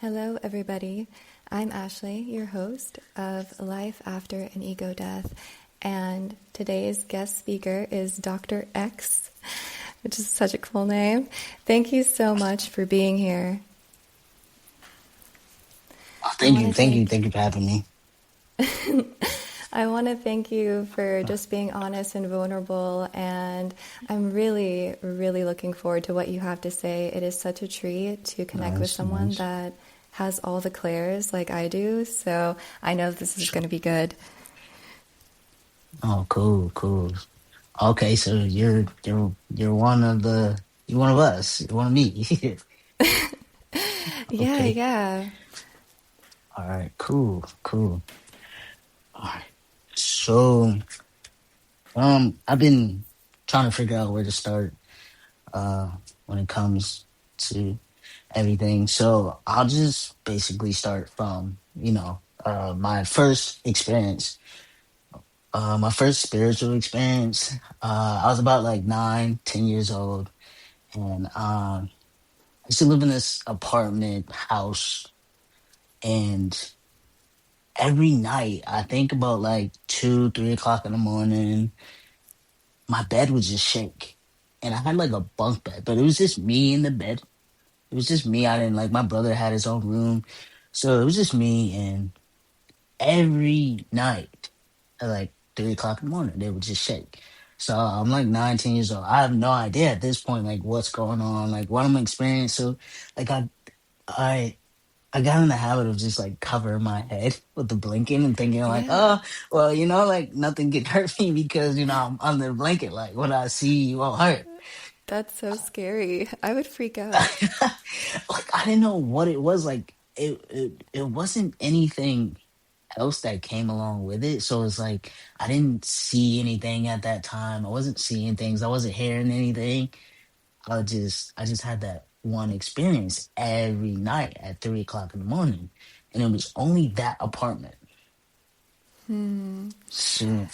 Hello, everybody. I'm Ashley, your host of Life After an Ego Death, and today's guest speaker is Dr. X, which is such a cool name. Thank you so much for being here. Oh, I thank want you, to thank you, thank thank you for having me. I want to thank you for just being honest and vulnerable, and I'm really, really looking forward to what you have to say. It is such a treat to connect with Nice, someone nice. that has all the clairs like I do, so I know this is going to be good. Oh, cool, cool. Okay, so you're you're one of us, you're one of me. Yeah, Okay. yeah. All right, cool, cool. All right. So, I've been trying to figure out where to start uh when it comes to everything. So I'll just basically start from, my first experience. My first spiritual experience, I was about like 9, 10 years old, and I used to live in this apartment house, and every night, I think about like 2, 3 o'clock in the morning, my bed would just shake, and I had like a bunk bed, but it was just me in the bed. It was just me. I didn't like my brother had his own room, so it was just me, and every night at like 3 o'clock in the morning. They would just shake. So I'm like 9, 10 years old. I have no idea at this point, like what's going on, like what I'm experiencing. So like I I got in the habit of just like covering my head with the blanket and thinking like, Yeah, oh, well, like nothing can hurt me because I'm under the blanket. Like what I see won't hurt. that's so scary. I would freak out. Like I didn't know what it was. Like it wasn't anything else that came along with it. So it's like I didn't see anything at that time. I wasn't seeing things. I wasn't hearing anything. I just had that one experience every night at 3 o'clock in the morning. And it was only that apartment. Hmm. So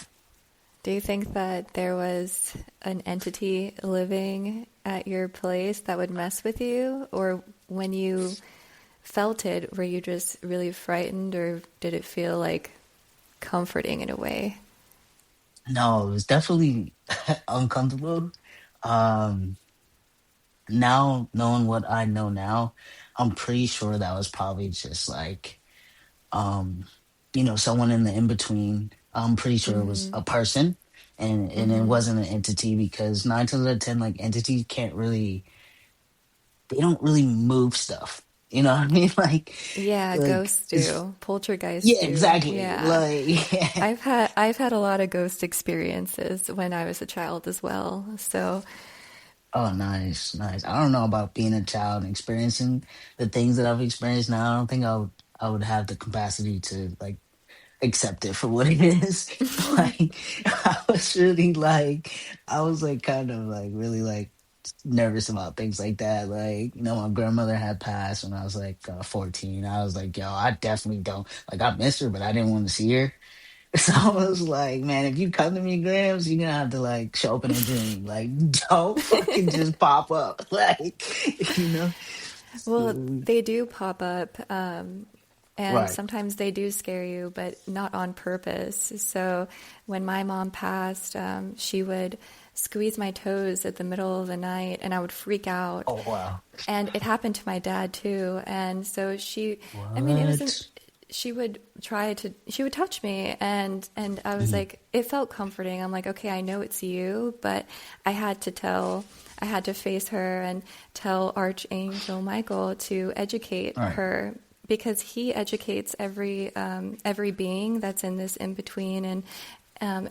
Do you think that there was an entity living at your place that would mess with you? Or when you felt it, were you just really frightened, or did it feel like comforting in a way? no, it was definitely uncomfortable. Um Now knowing what I know now, I'm pretty sure that was probably just like um, someone in the in between. I'm pretty sure it was Mm-hmm. a person, and it Mm-hmm. wasn't an entity because 9 times out of 10, like entities can't really, they don't really move stuff. You know what I mean? Yeah, Like ghosts it's do. Poltergeists yeah, do. exactly. Yeah. Like I've had a lot of ghost experiences when I was a child as well. So, oh, nice, nice. I don't know about being a child and experiencing the things that I've experienced now. I don't think I would have the capacity to like accept it for what it is. Like I was like kind of like really like nervous about things like that. Like, my grandmother had passed when I was like 14. I was like, yo, I definitely don't like I miss her, but I didn't want to see her. So I mhm. was like, man, if you come to me, Grams, you're gonna have to like show up in a dream. Like, don't fucking just pop up. Like, Well, So, they do pop up, and right. sometimes they do scare you, but not on purpose. So when my mom passed, she would squeeze my toes at the middle of the night, and I would freak out. Oh wow. And it happened to my dad too. And so I mean, it wasn't, What? she would touch me, and I was Mhm. like, it felt comforting. I'm like, okay, I know it's you, but I had to tell, I had to face her and tell Archangel Michael to educate Right. her, because he educates every being that's in this in between, and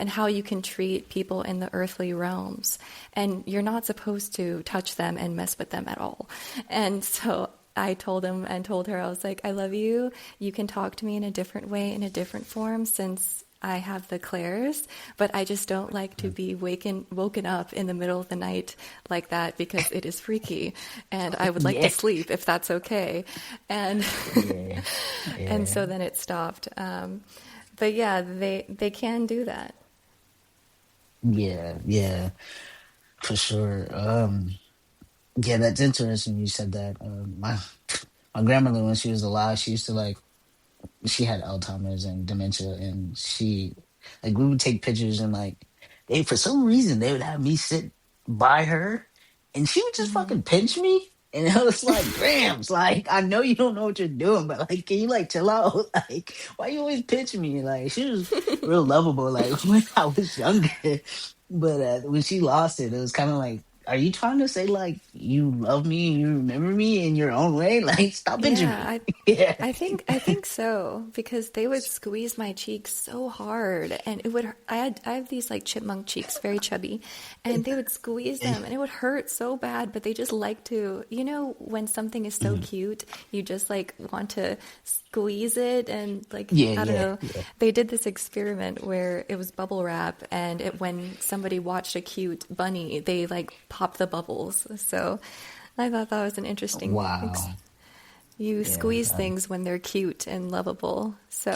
how you can treat people in the earthly realms. And you're not supposed to touch them and mess with them at all. And so I told him and told her, I was like, I love you. You can talk to me in a different way, in a different form, since I have the clairs, but I just don't like to be woken up in the middle of the night like that, because it is freaky, and I would like to Yeah. sleep if that's okay. And Yeah. and Yeah. so then it stopped. But yeah, they can do that. Yeah. Yeah. For sure. Yeah, that's interesting you said that. My my grandmother when she was alive, she used to like she had Alzheimer's and dementia, and she like we would take pictures and like they for some reason they would have me sit by her, and she would just Mm-hmm. fucking pinch me. And it was like, Grams, like, I know you don't know what you're doing, but like, can you like chill out? Like, why you always pinch me? Like, she was real lovable, like, when I was younger. But when she lost it, it was kind of like, are you trying to say like you love me and you remember me in your own way? Like, stop pinching Yeah, me. Yeah. I think so because they would squeeze my cheeks so hard and it would I have these like chipmunk cheeks, very chubby, and they would squeeze them and it would hurt so bad, but they just like to, you know, when something is so Mhm. cute, you just like want to squeeze it and like Yeah, I don't yeah, know. yeah. They did this experiment where it was bubble wrap and when somebody watched a cute bunny, they like pop the bubbles. So I thought that was an interesting Wow. you Yeah. squeeze things when they're cute and lovable. So,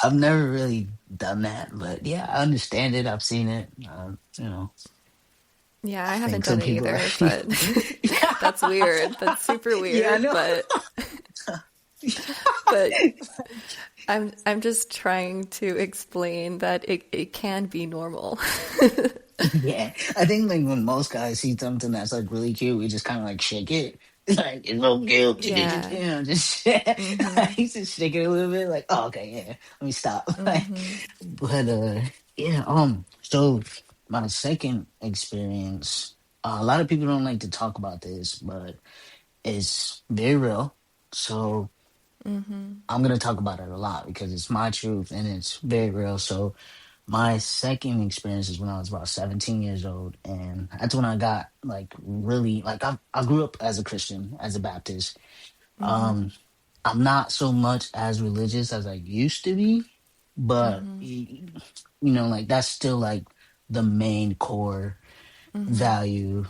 I've never really done that, but yeah, I understand it. I've seen it. yeah, I I haven't think done some it people are. either, but that's weird. That's super Yeah, I weird, know. but I'm just trying to explain that it can be normal. Yeah, I think like when most guys see something that's like really cute, we just kind of like shake it. Like it's so cute, Yeah. just Mhm. I used to shake it a little bit. Like, oh, okay, yeah, let me stop. Like, Mhm. but yeah. So my second experience, a lot of people don't like to talk about this, but it's very real. So Mhm. I'm gonna talk about it a lot because it's my truth and it's very real. So my second experience is when I was about 17 years old, and that's when I got like really like I grew up as a Christian, as a Baptist. Mhm. Um, I'm not so much as religious as I used to be, but Mhm. like that's still like the main core Mhm. value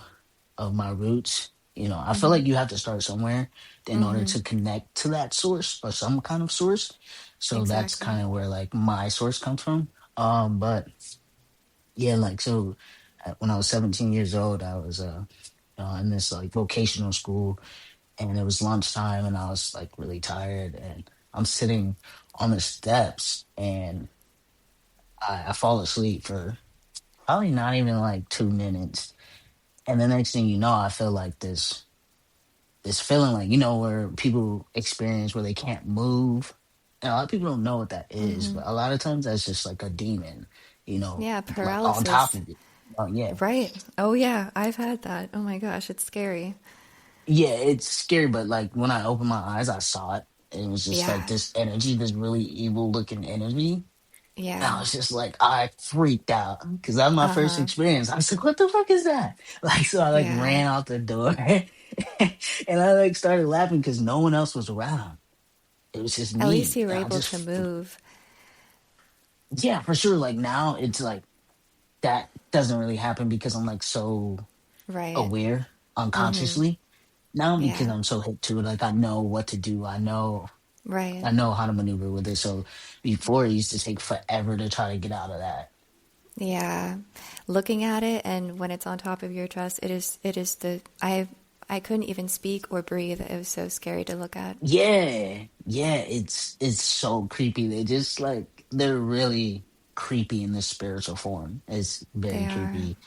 of my roots. I feel Mhm. like you have to start somewhere in order Mhm. to connect to that source or some kind of source. So that's Exactly. kind of where like my source comes from. But yeah, like so when I was 17 years old, I was in this like vocational school, and it was lunchtime and I was like really tired, and I'm sitting on the steps, and I fall asleep for probably not even like 2 minutes. And the next thing you know, I feel like this feeling like where people experience where they can't move, and a lot of people don't know what that is, Mhm. but a lot of times that's just like a demon, Yeah, like on top paralysis. of it. Yeah. Right. Oh yeah, I've had that. Oh my gosh, it's scary. Yeah, it's scary, but like when I opened my eyes, I saw it. It was just like Yeah. this energy, this really evil looking energy. And I Yeah. was just like, I freaked out because that was my first Uh-huh. experience. I was like, what the fuck is that? Like, so I like Yeah. ran out the door and I like started laughing because no one else was around. It was just At least me. you were And I able to just, move. yeah, for sure. Like now it's like that doesn't really happen because I'm like so Right. aware Mm-hmm. unconsciously. Now because Yeah. I'm so hip to it, like I know what to do. Right. I know how to maneuver with it. So before it used to take forever to try to get out of that. Yeah. Looking at it and when it's on top of your chest, it is I couldn't even speak or breathe. It was so scary to look at. Yeah, yeah, it's so creepy. They're really creepy in this spiritual form. It's They very are. creepy.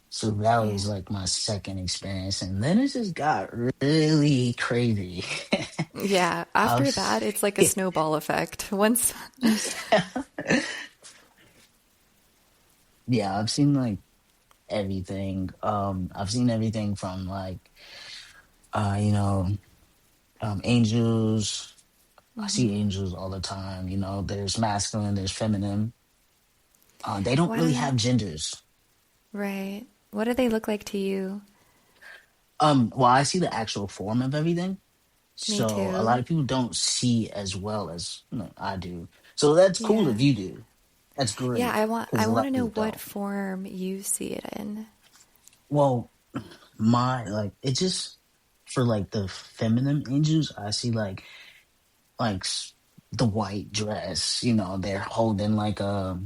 So that was Yeah. like my second experience, and then it just got really crazy. Yeah. I After was, that, it's like a snowball effect. Once yeah, I've seen like everything. I've seen everything from like, uh, you know, angels. I see Mhm. angels all the time. There's masculine, there's feminine. They don't What really a have genders. right. What do they look like to you? Well, I see the actual form of everything, Me so a lot too. of people don't see as well as I do. So that's cool Yeah. if you do. That's Yeah, great I because a want lot to of know people what don't. form you see it in. Well, my like it just for like the feminine angels, I see like the white dress. They're holding like a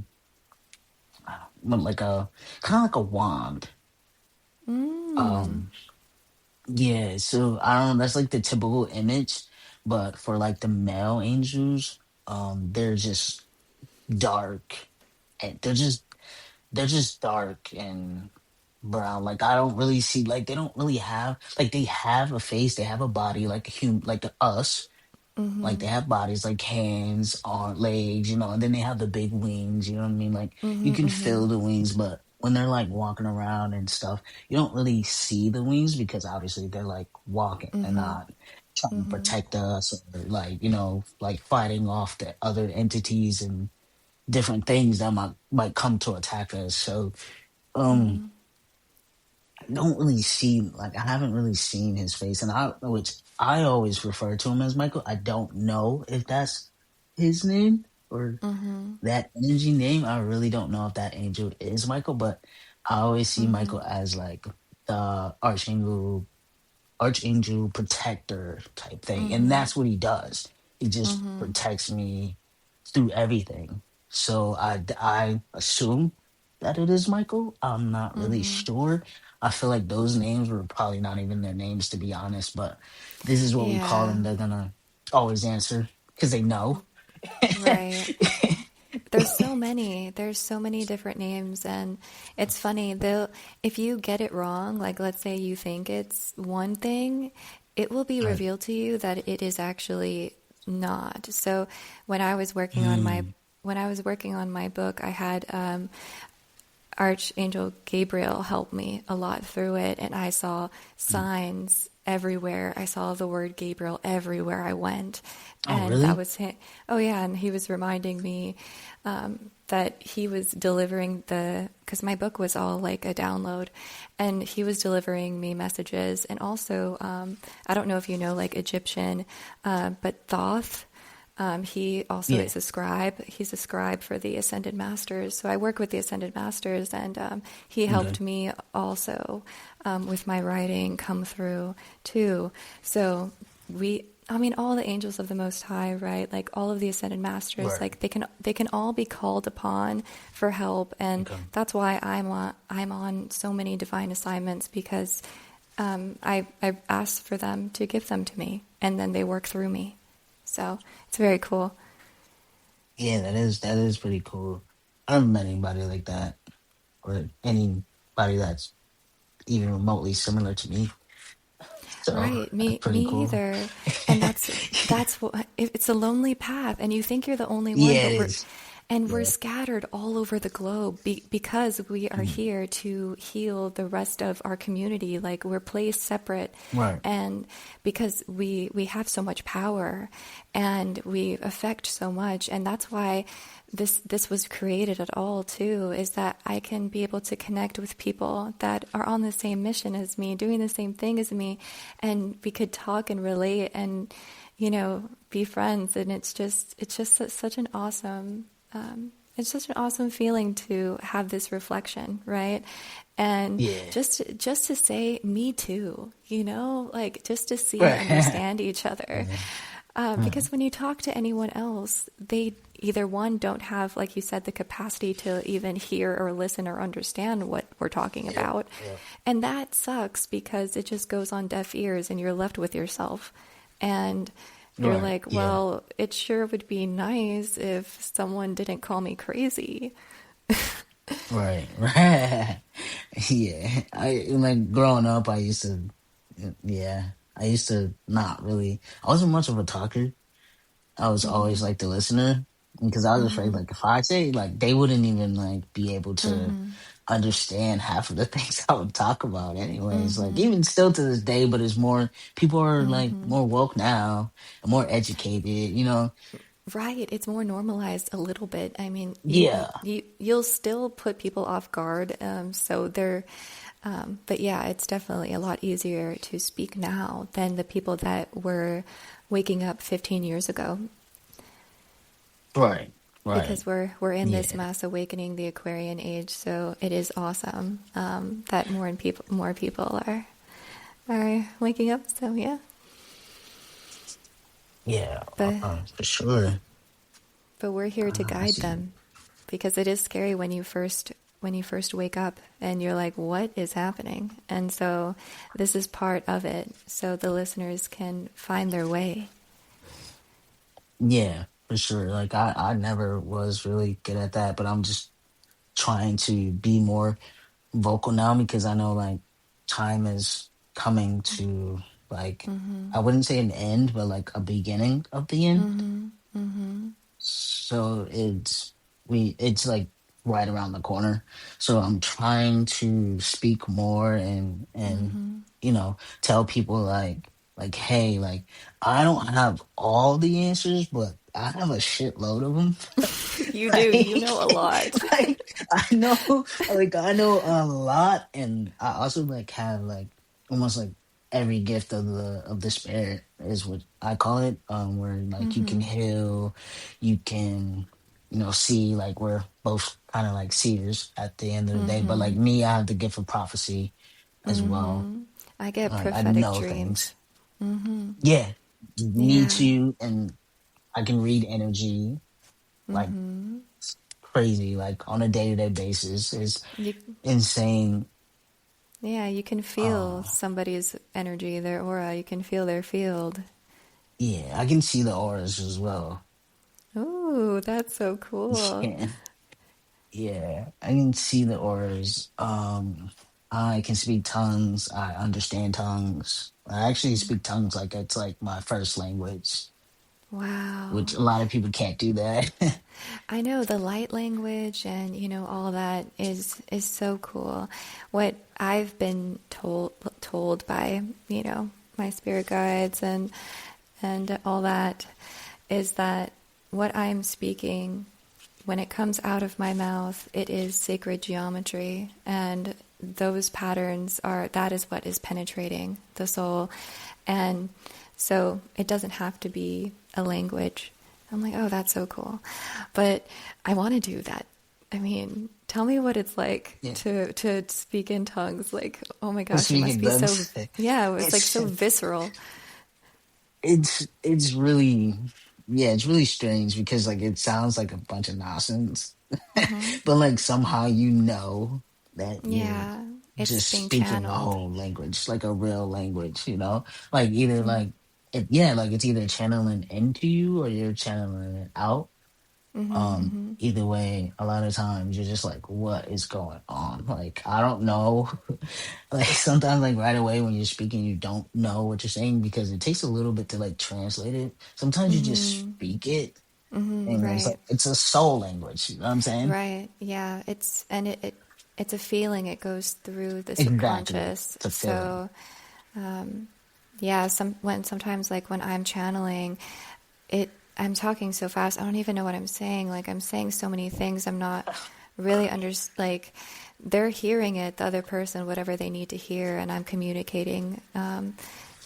kind of like a wand. Mm. Um, Yeah, so I don't know, that's like the typical image, but for like the male angels, they're just dark and they're just dark and brown. Like I don't really see like they don't really have like they have a face, they have a body like a human like us. Like Mm-hmm. they have bodies like hands, arm, legs, and then they have the big wings, you know what I mean? Like you Mm-hmm. can Mm-hmm. feel the wings, but when they're like walking around and stuff, you don't really see the wings because obviously they're like walking and Mm-hmm. not trying to Mm-hmm. protect us or like, like fighting off the other entities and different things that might come to attack us. So um Mm-hmm. I don't really see like I haven't really seen his face, and which I always refer to him as Michael. I don't know if that's his name or Mm-hmm. that energy name. I really don't know if that angel is Michael, but I always see Mm-hmm. Michael as like the archangel protector type thing, and Mm-hmm. that's what he does. He just Mm-hmm. protects me through everything. So I assume that it is Michael. I'm not really Mm-hmm. sure. I feel like those names were probably not even their names, to be honest, but this is what we call Yeah. them. They're gonna always answer because they know. Right. There's so many different names, and it's funny though, if you get it wrong, like let's say you think it's one thing, it will be Right. revealed to you that it is actually not. So when I was working on my Mm. book, I had Archangel Gabriel helped me a lot through it, and I saw signs everywhere. I saw the word Gabriel everywhere I went, Oh, and that really? was him. Oh yeah, and he was reminding me that he was delivering because my book was all like a download, and he was delivering me messages, and also I don't know if you know like Egyptian, but Thoth. He also Yeah. is a scribe. He's a scribe for the Ascended Masters. So I work with the Ascended Masters, and he Okay. helped me also with my writing come through too. So I mean, all the angels of the Most High, right? Like all of the Ascended Masters, Right. like they can all be called upon for help, and Okay. that's why I'm on so many divine assignments because I asked for them to give them to me, and then they work through me. So it's very cool. Yeah, that is pretty cool. I haven't met anybody like that, or anybody that's even remotely similar to me. So Right, that's me pretty cool. either. And that's what it's a lonely path, and you think you're the only one, Yeah, it but is. we're Yeah. scattered all over the globe because we are Mm. here to heal the rest of our community. Like we're placed separate, Right. and because we have so much power, and we affect so much, and that's why this was created at all too, is that I can be able to connect with people that are on the same mission as me, doing the same thing as me, and we could talk and relate and be friends. And it's just such an awesome it's such an awesome feeling to have this reflection, right? And Yeah. just to say me too, like just to see and Right. understand each other. Yeah. Because when you talk to anyone else, they either one don't have, like you said, the capacity to even hear or listen or understand what we're talking Yep. about. Yep. And that sucks because it just goes on deaf ears and you're left with yourself. And you're Right. like, Yeah. well, it sure would be nice if someone didn't call me crazy. Right. Right. Yeah. I like growing up. I used to. Yeah. I used to not really. I wasn't much of a talker. I was always Mm-hmm. like the listener because I was afraid Mm-hmm. like if I say like they wouldn't even like be able to Mm-hmm. understand half of the things I would talk about anyways. Like Mm-hmm. even still to this day, but it's more people are like Mm-hmm. more woke now and more educated. Right, it's more normalized a little bit. I mean, Yeah. you'll still put people off guard, so they're, but yeah, it's definitely a lot easier to speak now than the people that were waking up 15 years ago, Right. Right. because we're in this Yeah. mass awakening, the Aquarian age. So it is awesome that more people are waking up. So yeah, Yeah. but For sure. but we're here to guide I see. them because it is scary when you first when you first wake up and you're like, what is happening? And so this is part of it, so the listeners can find their way. Yeah, for sure. Like I never was really good at that, but I'm just trying to be more vocal now because I know like time is coming to like Mm-hmm. I wouldn't say an end, but like a beginning of the end. Mm-hmm. Mm-hmm. So it's like right around the corner. So I'm trying to speak more and Mm-hmm. tell people like hey, like I don't have all the answers, but I have a shitload of them. You do. You know a like, lot. like I know a lot, and I also like have like almost like every gift of the spirit is what I call it. Where like you can Mm-hmm. heal, you can see like we're both kind of like seers at the end of the day. But like Mm-hmm. me, I have the gift of prophecy as well. Mm-hmm. I get Like I prophetic know dreams. things. Mm-hmm. Yeah, me Yeah. too, and I can read energy like Mm-hmm. crazy, like on a day to day basis. Is You, insane. yeah, you can feel Uh, somebody's energy, their aura. You can feel their field. yeah, I can see the auras as well. Ooh, that's so cool. Yeah, yeah, I can see the auras. I can speak tongues. I understand tongues. I actually speak tongues like it's like my first language, Wow. which a lot of people can't do that. I know the light language and all that is so cool. What I've been told by my spirit guides and all that is that what I'm speaking, when it comes out of my mouth, it is sacred geometry, and those patterns that is what is penetrating the soul. And so it doesn't have to be a language. I'm like, oh, that's so cool. But I want to do that. I mean, tell me what it's like Yeah, to speak in tongues. Like, oh my gosh, it must speaking be so, tongues, yeah, it's like it's so visceral. it's really yeah, it's really strange because like it sounds like a bunch of nonsense, Hmm. but like somehow that you're Yeah, it's just being speaking a channeled. whole language, like a real language, like either Mm-hmm. like it's either channeling into you or you're channeling it out. Mm-hmm. Either way, a lot of times you're just like, what is going on? Like, I don't know. Like sometimes like right away when you're speaking, you don't know what you're saying because it takes a little bit to like translate it. Sometimes you just Mm-hmm. speak it Mm-hmm. and it's Right. like it's a soul language, you know what I'm saying? Right. Yeah. It's a feeling. It goes through the Exactly. subconscious. It's a feeling. So, yeah, sometimes like when I'm channeling it, I'm talking so fast, I don't even know what I'm saying. Like I'm saying so many things. I'm not really like they're hearing it, the other person, whatever they need to hear, and I'm communicating,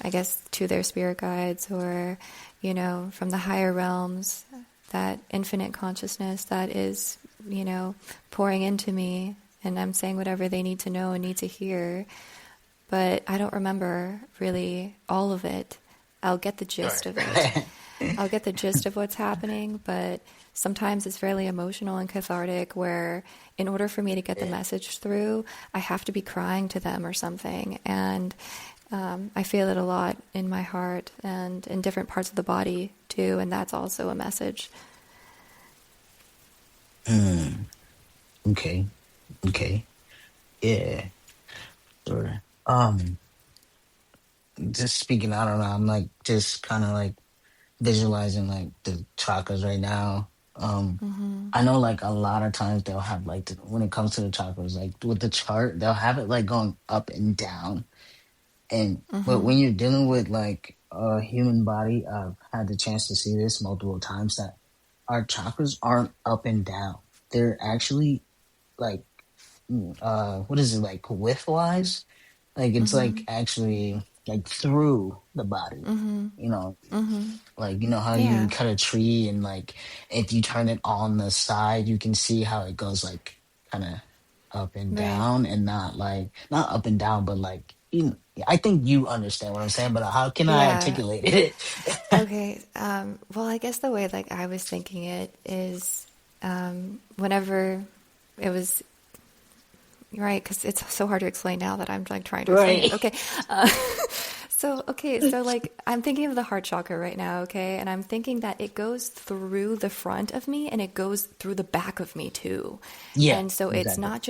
I guess, to their spirit guides or, from the higher realms, that infinite consciousness that is, pouring into me, and I'm saying whatever they need to know and need to hear. But I don't remember really all of it. I'll get the gist of it. Right. I'll get the gist of what's happening, but sometimes it's fairly emotional and cathartic where in order for me to get the Yeah. message through, I have to be crying to them or something. And I feel it a lot in my heart and in different parts of the body too, and that's also a message. Mm, okay. Okay. Yeah. Sure. Just speaking, I don't know. I'm like just kind of like visualizing like the chakras right now. Mm-hmm. I know like a lot of times they'll have like when it comes to the chakras, like with the chart, they'll have it like going up and down. And but Mm-hmm. when you're dealing with like a human body, I've had the chance to see this multiple times that our chakras aren't up and down. They're actually like what is it like width wise? Like it's like Mm-hmm. actually like through the body, Mm-hmm. you know, Mm-hmm. like how you Yeah. cut a tree and like if you turn it on the side, you can see how it goes like kind of up and Right. down and not like not up and down, but like I think you understand what I'm saying. But how can I Yeah. articulate it? Okay. Well, I guess the way like I was thinking it is, whenever it was right, because it's so hard to explain now that I'm like trying to explain it. Right. Okay, uh, so like I'm thinking of the heart chakra right now, okay, and I'm thinking that it goes through the front of me and it goes through the back of me too, Yeah, and so exactly. it's not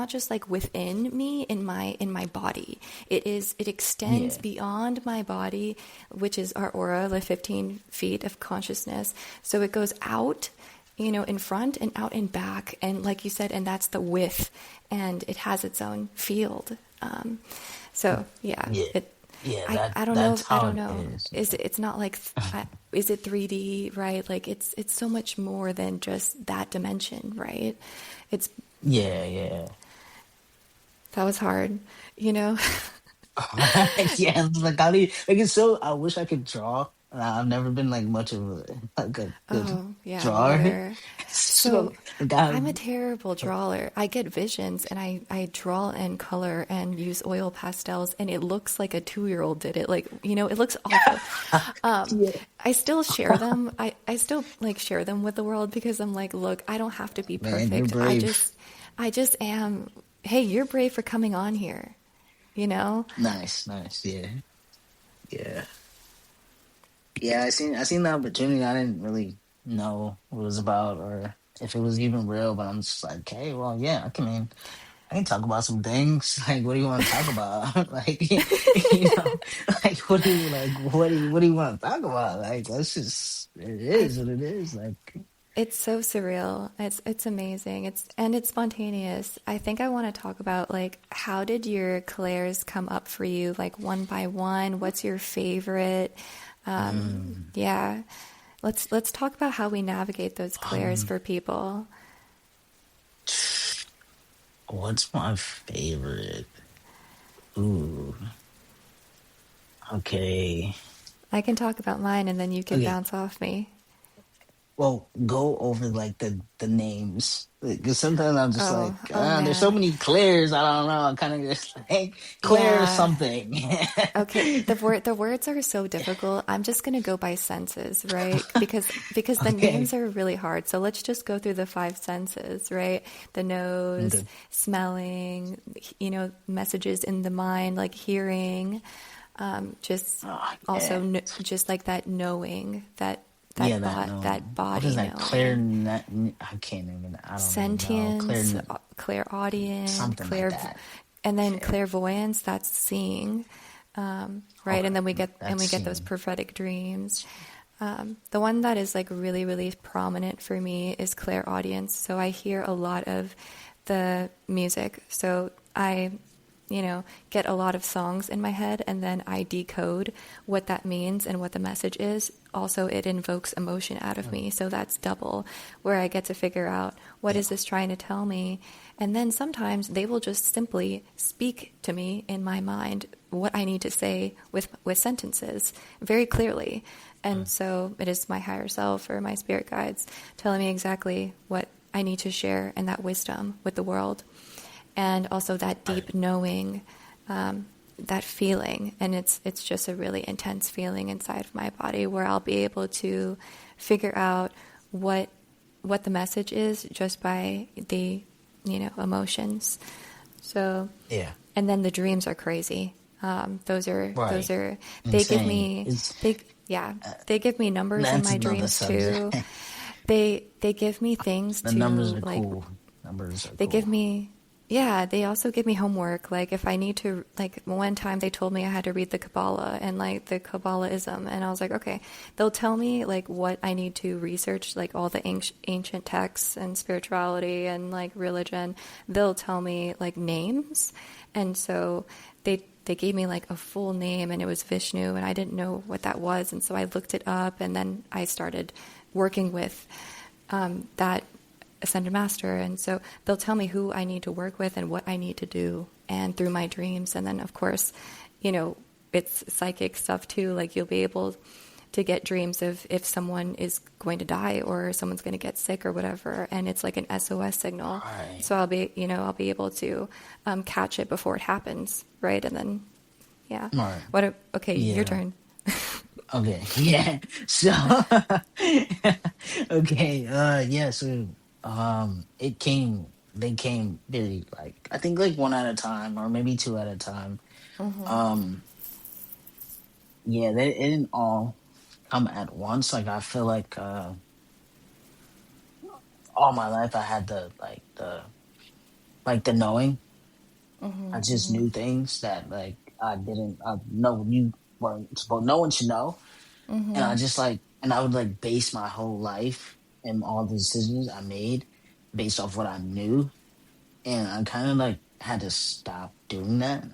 just like within me in my body. It extends Yeah. beyond my body, which is our aura, the 15 feet of consciousness. So it goes out, you know, in front and out and back. And like you said, and that's the width, and it has its own field. So yeah, Yeah. Yeah, I don't know. that's I how don't it know. is. It's not like, is it 3D, right? Like it's so much more than just that dimension, right? It's, Yeah, yeah. that was hard, you know? Yeah, it's like how do you like it's so I wish I could draw. I've never been like much of a good Oh, yeah, drawer. neither. So So like I'm a terrible drawer. I get visions and I draw and color and use oil pastels and it looks like a 2-year-old did it. Like, you know, it looks awful. Um, yeah. I still share them. I still like share them with the world because I'm like, look, I don't have to be Man, you're perfect. brave. I just am. Hey, you're brave for coming on here, you know? Nice, nice. Yeah. Yeah. Yeah, I seen the opportunity. I didn't really know what it was about or if it was even real, but I'm just like, hey, well, yeah, I can talk about some things. Like, what do you want to talk about? Like, you know, like, what do you want to talk about? Like, that's just, it I is what it is. Like, It's so surreal. It's amazing. It's spontaneous. I think I want to talk about like how did your clairs come up for you, like one by one? What's your favorite? mm, Yeah, let's talk about how we navigate those clairs um, for people. what's my favorite? Ooh, okay. I can talk about mine and then you can Okay. bounce off me. Well, go over like the names because sometimes I'm just like, Oh there's so man. many Claires. I don't know. I kind of just like Claire Yeah. something. Okay, the words are so difficult. I'm just gonna go by senses, right? Because the Okay. names are really hard. So let's just go through the five senses, right? The nose, Okay. smelling, you know, messages in the mind, like hearing, just Oh, also yeah. just like that knowing, Yeah, that that what is body that? knowing, I can't even. I don't even know. sentience, clairaudient, Something like that. and then Yeah. clairvoyance. That's seeing, right? Okay. And then That's we get those seeing. prophetic dreams. The one that is like really, really prominent for me is clairaudience. So I hear a lot of the music. So I, you know, get a lot of songs in my head and then I decode what that means and what the message is. Also, it invokes emotion out of Mm, me. So that's double, where I get to figure out what yeah. is this trying to tell me. And then sometimes they will just simply speak to me in my mind what I need to say with sentences very clearly. And Mm, so it is my higher self or my spirit guides telling me exactly what I need to share and that wisdom with the world. And also that right. deep knowing, that feeling. And it's just a really intense feeling inside of my body where I'll be able to figure out what what the message is just by the, you know, emotions. So, Yeah. and then the dreams are crazy. Those Right. are they give Insane. me It's they yeah they give me numbers in that's my another dreams subject. too. They give me things The numbers to are like cool. Numbers are they give cool. me, yeah, they also give me homework. Like if I need to, like one time they told me I had to read the Kabbalah and like the Kabbalahism, and I was like, okay, they'll tell me like what I need to research, like all the ancient texts and spirituality and like religion. They'll tell me like names, and so they gave me like a full name, and it was Vishnu, and I didn't know what that was, and so I looked it up, and then I started working with that ascended master, and so they'll tell me who I need to work with and what I need to do, and through my dreams. And then of course, you know, it's psychic stuff too, like you'll be able to get dreams of if someone is going to die or someone's going to get sick or whatever, and it's like an SOS signal. Right. So I'll be able to catch it before it happens, right? And then yeah, Right. okay, your Yeah. turn. Okay. Yeah. So okay. Yeah. So it came. they came really like I think like one at a time or maybe two at a time. Um, yeah, it didn't all come at once. Like I feel like all my life I had the knowing. I just knew things that like I didn't know you weren't supposed. No one should know, and I just like and I would like base my whole life and all the decisions I made based off what I knew, and I kind of like had to stop doing that.